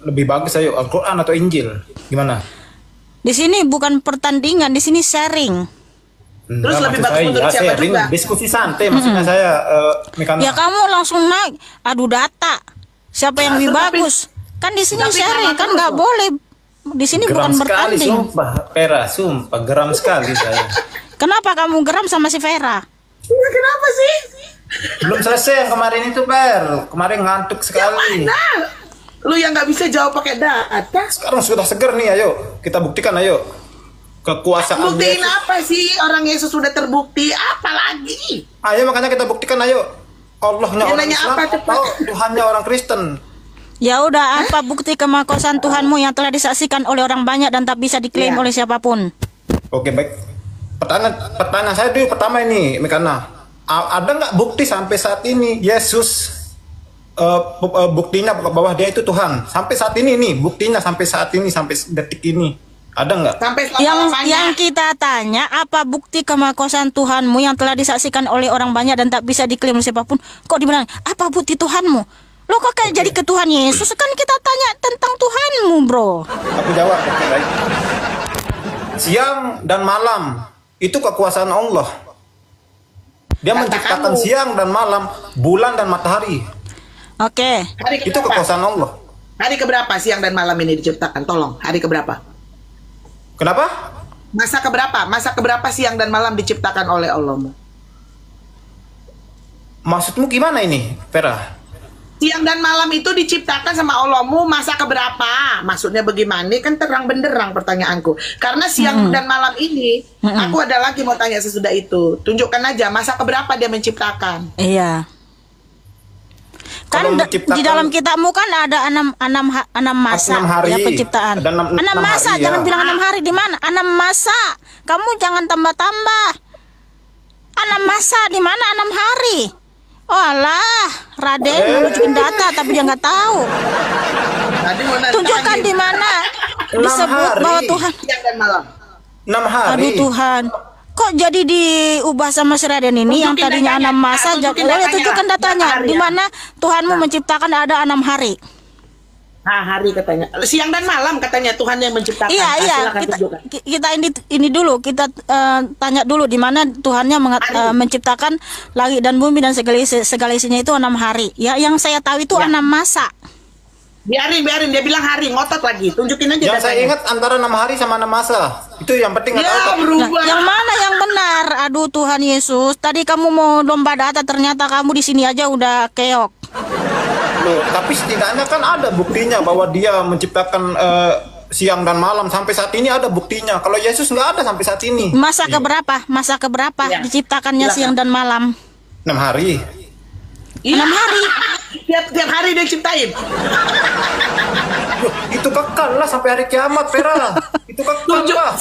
lebih bagus ayo, Al-Quran atau Injil? Gimana? Di sini bukan pertandingan, di sini sharing. Terus lebih bagus menurut siapa sharing, juga? diskusi santai maksudnya saya, Mekana. Ya kamu langsung naik adu data. Siapa yang lebih bagus? Kan di sini sharing, kan nggak boleh. Di sini Geram bukan sekali, bertanding. sumpah, Vera, sumpah geram sekali saya. Kenapa kamu geram sama si Vera? Ya, kenapa sih? Belum selesai yang kemarin itu, Ber. Kemarin ngantuk sekali. Nah, lu yang nggak bisa jawab pakai data. Sekarang sudah seger nih, ayo kita buktikan, ayo. Kekuasaan Buktiin Yesus. apa sih? Orang Yesus sudah terbukti, apa lagi? Ayo makanya kita buktikan, ayo. Allahnya Ya, orang nanya Islam apa, cepat? atau Tuhannya orang Kristen? Ya udah, apa bukti kemakosan Tuhanmu yang telah disaksikan oleh orang banyak dan tak bisa diklaim Ya. oleh siapapun? Oke, baik. Pertanyaan saya dulu pertama ini, Mekana. Ada nggak bukti sampai saat ini Yesus buktinya bahwa dia itu Tuhan? Sampai saat ini nih, buktinya sampai saat ini, sampai detik ini. Ada nggak? Sampai Yang kita tanya, apa bukti kemakosan Tuhanmu yang telah disaksikan oleh orang banyak dan tak bisa diklaim oleh siapapun? Kok dibilang, apa bukti Tuhanmu? Lo kok kayak jadi ke Tuhan Yesus? Kan kita tanya tentang Tuhanmu, bro. Aku jawab, oke, baik. Siang dan malam itu kekuasaan Allah. Dia Kata menciptakan kamu. siang dan malam, bulan dan matahari. Oke. Hari Itu keberapa? kekuasaan Allah. Hari keberapa siang dan malam ini diciptakan? Tolong, hari keberapa? Kenapa? Masa keberapa? Masa keberapa siang dan malam diciptakan oleh Allah? Maksudmu gimana ini, Vera? Siang dan malam itu diciptakan sama Allahmu masa keberapa? Maksudnya bagaimana? Kan terang benderang pertanyaanku. Karena siang dan malam ini, aku ada lagi mau tanya sesudah itu. Tunjukkan aja masa keberapa dia menciptakan. Iya. Kan Kalau menciptakan- di dalam kitabmu kan ada enam masa 6 hari. ya penciptaan. Ada enam 6 masa, hari, jangan ya. bilang 6 hari di mana? 6 masa. Kamu jangan tambah-tambah. 6 masa di mana 6 hari? Oh alah, Raden menunjukin data tapi dia nggak tahu. Tadi mau nanya Tunjukkan di mana 6 disebut hari. bahwa Tuhan. siang dan malam. 6 hari. Aduh Tuhan. Kok jadi diubah sama si Raden ini yang Tunjukin tadinya datanya. 6 masa? Tunjukin Boleh datanya. tunjukkan datanya. Berapa hari Di ya? mana Tuhanmu menciptakan ada 6 hari? Nah, hari katanya. Siang dan malam katanya Tuhan yang menciptakan. Iya Ah, iya, silakan tunjukkan. kita ini dulu kita tanya dulu di mana Tuhannya menciptakan langit dan bumi dan segala isinya itu 6 hari. Ya, yang saya tahu itu Ya. 6 masa. Biarin dia bilang hari, ngotot lagi. Tunjukin aja Yang saya datanya. ingat antara 6 hari sama 6 masa. Itu yang penting nggak tahu. Ya, Kak. Nah, berubah. yang mana yang benar? Aduh Tuhan Yesus, tadi kamu mau lomba data ternyata kamu di sini aja udah keok. Loh, tapi setidaknya kan ada buktinya bahwa dia menciptakan siang dan malam. Sampai saat ini ada buktinya. Kalau Yesus nggak ada sampai saat ini. Masa keberapa? Masa keberapa Ya. diciptakannya Silakan. siang dan malam? 6 hari. Iya. 6 hari. Tiap hari dia ciptain. Loh, itu kekal lah sampai hari kiamat, Vera. Itu kekal lah.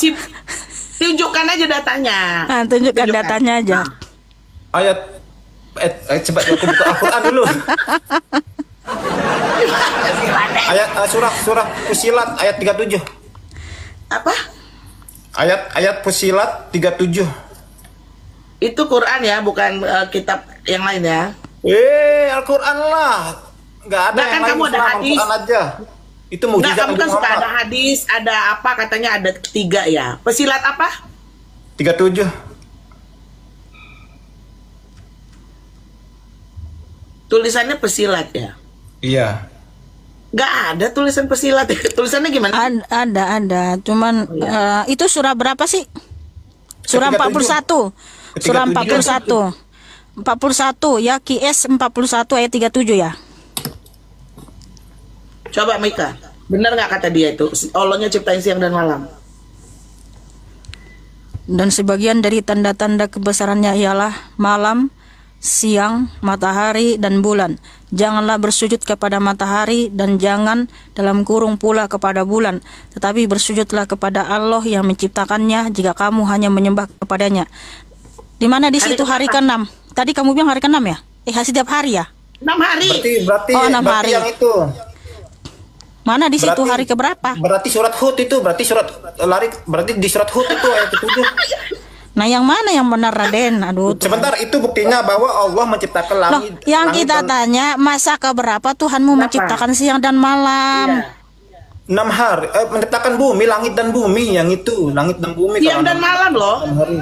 Tunjukkan aja datanya. Nah, tunjukkan datanya aja. Ayat coba aku buka Al-Quran dulu. Ayat surah Fusilat ayat 37. Apa? Ayat Fusilat 37. Itu Quran ya, bukan kitab yang lain ya. Al-Quran lah. Nggak ada Nah, yang kan lain, kamu ada Islam, hadis. Al-Quran aja. Itu Enggak, mukjizat kamu Nabi kan suka Muhammad. ada hadis, ada apa katanya ada 3 ya. Pesilat apa? 37. Tulisannya pesilat ya. Iya. Nggak ada tulisan pesilat ya. Tulisannya gimana? Ada. Cuman itu surah berapa sih? Surah 41. Surah 41. 41 ya, QS 41 ayat 37 ya. Coba Mika, benar nggak kata dia itu? Allahnya ciptain siang dan malam. Dan sebagian dari tanda-tanda kebesarannya ialah malam, siang, matahari, dan bulan. Janganlah bersujud kepada matahari dan jangan dalam kurung pula kepada bulan, tetapi bersujudlah kepada Allah yang menciptakannya jika kamu hanya menyembah kepadanya. Di mana di situ hari ke-6? Tadi kamu bilang hari ke-6 ya? Setiap hari ya? 6 hari. Berarti Oh, 6 hari. yang itu. Mana di situ Berarti- hari keberapa? Berarti surat Hud itu, berarti di surat Hud itu ayat 7. Nah, yang mana yang benar, Raden? Aduh. Tuhan. Sebentar, itu buktinya bahwa Allah menciptakan Loh, langit. yang langit kita dan- tanya, masa keberapa Tuhanmu Berapa? menciptakan siang dan malam? Iya. 6 hari menciptakan bumi, langit dan bumi, yang itu langit dan bumi. Siang kalau dan malam loh. 6 hari.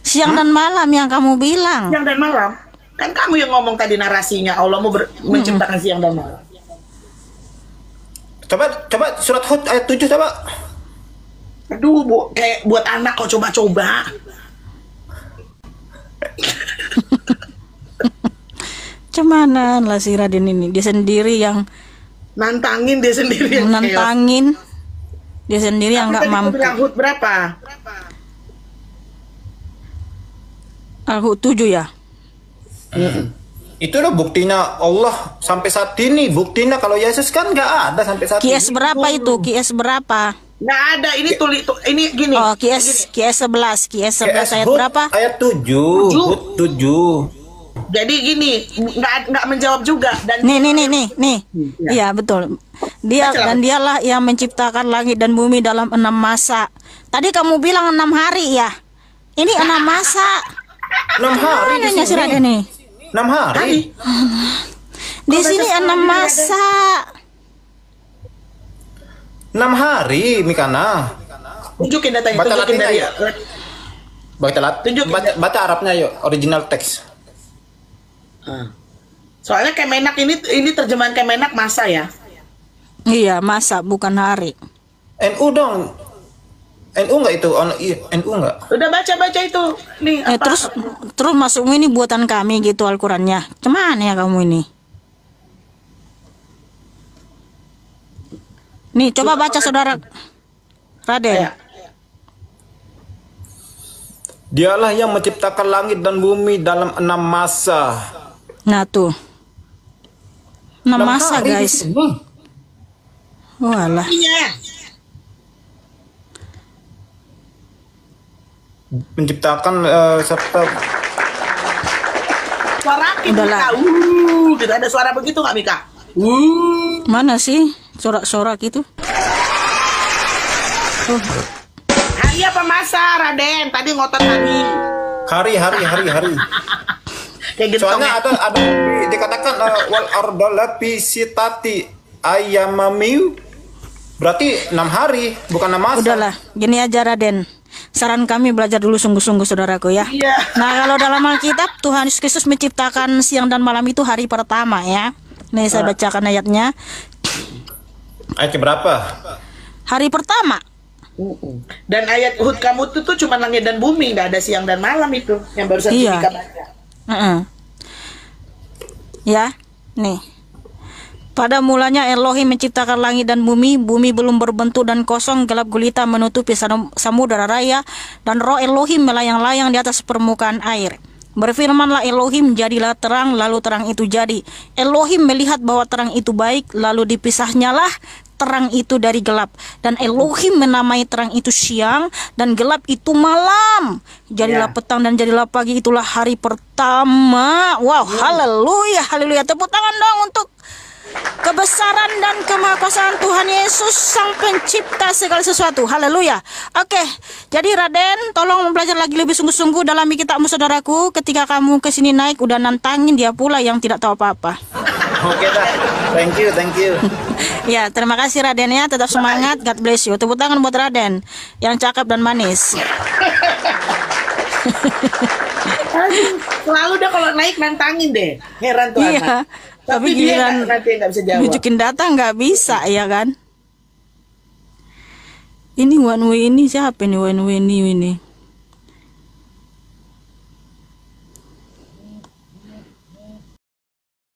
Siang dan malam yang kamu bilang. Siang dan malam. Kan kamu yang ngomong tadi narasinya Allah mau menciptakan siang dan malam. Coba surat Hud ayat 7 coba. Aduh, kayak buat anak kok coba-coba. Cumanan lah si Raden ini, dia sendiri yang Nantangin dia sendiri yang chaos. nantangin, dia sendiri yang nggak Tadi mampu. bilang Hud berapa? Al-Hud 7 ya. Itu loh buktinya Allah sampai saat ini. Buktinya kalau Yesus kan nggak ada sampai saat QS ini. berapa itu? QS berapa? Nggak ada, ini ini gini. Oh, QS 11 ayat Hud berapa? Ayat 7. Hud 7. Jadi gini, nggak menjawab juga dan Nih. Ya. Iya, betul. Dia Baca. dan dialah yang menciptakan langit dan bumi dalam 6 masa. Tadi kamu bilang 6 hari ya. Ini 6 masa. 6 hari di Mana si sini. Raden nih? 6 hari. Di Kok sini baca 6 sekali, masa. 6 hari Mikana. tunjukin datanya, Baca tunjukin Latinnya dari ya. Baca Arabnya yuk, original text. Soalnya Kemenak ini terjemahan Kemenak masa ya. Iya, masa bukan hari. NU dong. NU nggak itu? NU nggak? Udah baca itu. Nih apa? Terus masukmu ini buatan kami gitu Al-Qur'annya. Cuman ya kamu ini. Nih, coba baca saudara Raden. Ya. Dialah yang menciptakan langit dan bumi dalam 6 masa. Nah tuh 6 masa hari di guys. sini. Walah. Iya. Menciptakan serta Suara kita. Udahlah. Gitu ada suara begitu nggak Mika? Mana sih sorak-sorak itu? Hari apa masa Raden? Tadi ngotot hari. hari. Kayak gitu. Soalnya ada dikatakan wal ardola pisitati ayamamiu, berarti 6 hari bukan 6 masa. Udahlah, gini aja Raden. Saran kami belajar dulu sungguh-sungguh saudaraku ya. Iya. Nah, kalau dalam Alkitab Tuhan Yesus Kristus menciptakan siang dan malam itu hari pertama ya. Nih saya bacakan ayatnya. Ayat berapa? Hari pertama. Dan ayat Hud kamu tuh cuma langit dan bumi, nggak ada siang dan malam itu yang barusan Iya. Mika baca. Ya, nih. Pada mulanya Elohim menciptakan langit dan bumi belum berbentuk dan kosong, gelap gulita menutupi samudera raya, dan roh Elohim melayang-layang di atas permukaan air. Berfirmanlah Elohim, jadilah terang, lalu terang itu jadi. Elohim melihat bahwa terang itu baik, lalu dipisahkanyalah terang itu dari gelap. Dan Elohim menamai terang itu siang, dan gelap itu malam. Jadilah petang dan jadilah pagi, itulah hari pertama. Wow, haleluya, haleluya. Tepuk tangan dong untuk kebesaran dan kemahakuasaan Tuhan Yesus Sang Pencipta segala sesuatu. Haleluya. Oke, jadi Raden tolong belajar lagi lebih sungguh-sungguh dalam kitabmu saudaraku. Ketika kamu ke sini naik udah nantangin dia pula yang tidak tahu apa-apa. Oke dah. Thank you. Ya, terima kasih Raden ya. Tetap semangat. God bless you. Tepuk tangan buat Raden yang cakep dan manis. Selalu dah kalau naik nantangin deh. Heran tuh Iya. anak. Tapi dia giliran nanti nggak bisa jawab. nunjukin data nggak bisa ya kan? Ini one way ini siapa nih one way ini?